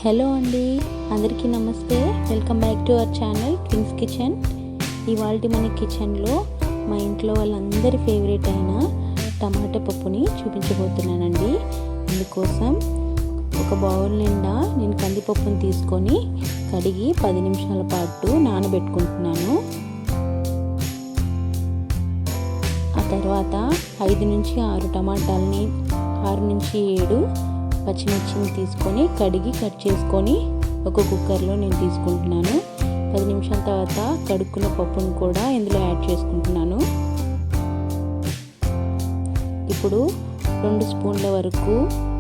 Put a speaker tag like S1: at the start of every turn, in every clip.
S1: Hello అండి, అందరికీ నమస్తే. Welcome back to our channel twins kitchen. ఇవాళ మన కిచెన్లో మా ఇంట్లో వాళ్ళందరి ఫేవరెట్ అయిన టమాటా పప్పుని చూపించబోతున్నానండి. అందుకోసం ఒక బౌల్ నిండా నేను కందిపప్పుని తీసుకొని కడిగి 10 నిమిషాల పాటు నానబెట్టుకుంటున్నాను. ఆ తర్వాత 5 నుంచి 6 టమాటాలని 6 నుంచి 7 పచ్చిమిర్చిని తీసుకొని కడిగి కట్ చేసుకొని ఒక కుక్కర్లో నేను తీసుకుంటున్నాను. 10 నిమిషాల తర్వాత కడుక్కున్న పప్పును కూడా ఇందులో యాడ్ చేసుకుంటున్నాను. ఇప్పుడు 2 స్పూన్ల వరకు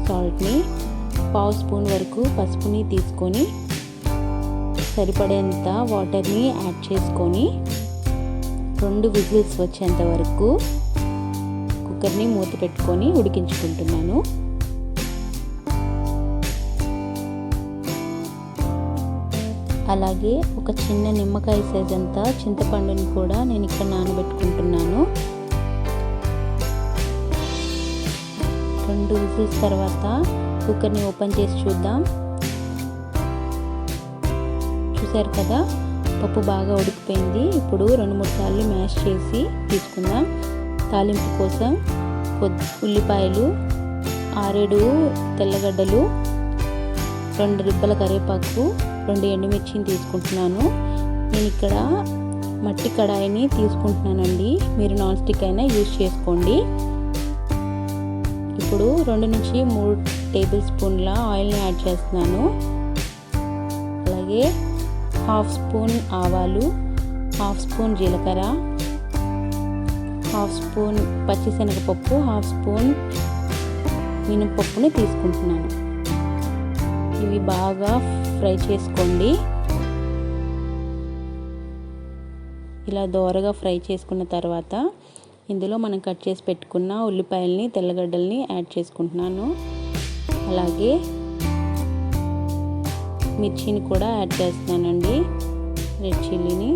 S1: సాల్ట్ని, 1/2 స్పూన్ వరకు పసుపుని తీసుకొని సరిపడేంత వాటర్ని యాడ్ చేసుకొని 2 విజిల్స్ వచ్చేంత వరకు కుక్కర్ని మూత పెట్టుకొని ఉడికించుకుంటున్నాను. అలాగే ఒక చిన్న నిమ్మకాయ సైజ్ అంతా చింతపండుని కూడా నేను ఇక్కడ నానబెట్టుకుంటున్నాను. 2 విజిల్స్ తర్వాత కుక్కర్ని ఓపెన్ చేసి చూద్దాం. చూసారు కదా, పప్పు బాగా ఉడికిపోయింది. ఇప్పుడు 2-3 సార్లు మ్యాష్ చేసి తీసుకుందాం. తాలింపు కోసం ఉల్లిపాయలు, 6-7 తెల్లగడ్డలు, 2 రిబ్బల కరివేపాకు, 2 ఎండుమిర్చిని తీసుకుంటున్నాను. నేను ఇక్కడ మట్టి కడాయిని తీసుకుంటున్నానండి. మీరు నాన్ స్టిక్ అయినా యూజ్ చేసుకోండి. ఇప్పుడు 2 నుంచి 3 టేబుల్ స్పూన్ల ఆయిల్ని యాడ్ చేస్తున్నాను. అలాగే 1/2 స్పూన్ ఆవాలు, 1/2 స్పూన్ జీలకర్ర, 1/2 స్పూన్ పచ్చిశనగపప్పు, 1/2 స్పూన్ మినపప్పుని తీసుకుంటున్నాను. ఇవి బాగా ఫ్రై చేసుకోండి. ఇలా దోరగా ఫ్రై చేసుకున్న తర్వాత ఇందులో మనం కట్ చేసి పెట్టుకున్న ఉల్లిపాయల్ని, తెల్లగడ్డల్ని యాడ్ చేసుకుంటున్నాను. అలాగే మిర్చిని కూడా యాడ్ చేస్తున్నానండి, రెడ్ చిల్లీని.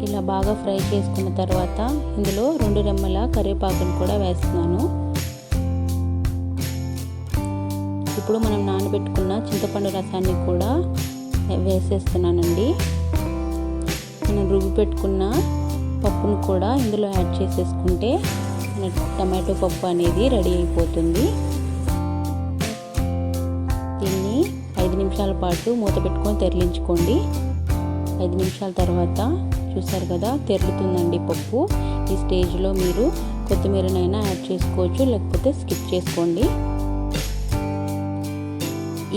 S1: ఇలా బాగా ఫ్రై చేసుకున్న తర్వాత ఇందులో 2 రెమ్మల కరివేపాకుని కూడా వేస్తున్నాను. ఇప్పుడు మనం నానబెట్టుకున్న చింతపండు రసాన్ని కూడా వేసేస్తున్నానండి. మనం రుబ్బి పెట్టుకున్న పప్పును కూడా ఇందులో యాడ్ చేసేసుకుంటే మన టమాటో పప్పు అనేది రెడీ అయిపోతుంది. దీన్ని 5 నిమిషాల పాటు మూత పెట్టుకొని తెరలించుకోండి. 5 నిమిషాల తర్వాత చూసారు కదా, తెరులుతుందండి పప్పు. ఈ స్టేజ్లో మీరు కొత్తిమీరనైనా యాడ్ చేసుకోవచ్చు, లేకపోతే స్కిప్ చేసుకోండి.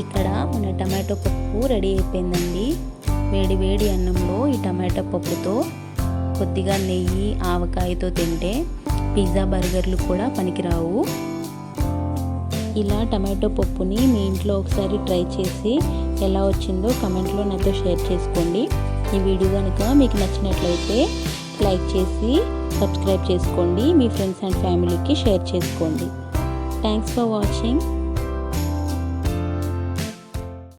S1: ఇక్కడ మన టమాటో పప్పు రెడీ అయిపోయిందండి. వేడి వేడి అన్నంలో ఈ టమాటో పప్పుతో కొద్దిగా నెయ్యి, ఆవకాయతో తింటే పిజ్జా, బర్గర్లు కూడా పనికిరావు. ఇలా టమాటో పప్పుని మీ ఇంట్లో ఒకసారి ట్రై చేసి ఎలా వచ్చిందో కమెంట్లో నాతో షేర్ చేసుకోండి. ఈ వీడియో కనుక మీకు నచ్చినట్లయితే లైక్ చేసి సబ్స్క్రైబ్ చేసుకోండి. మీ ఫ్రెండ్స్ అండ్ ఫ్యామిలీకి షేర్ చేసుకోండి. Thanks for watching.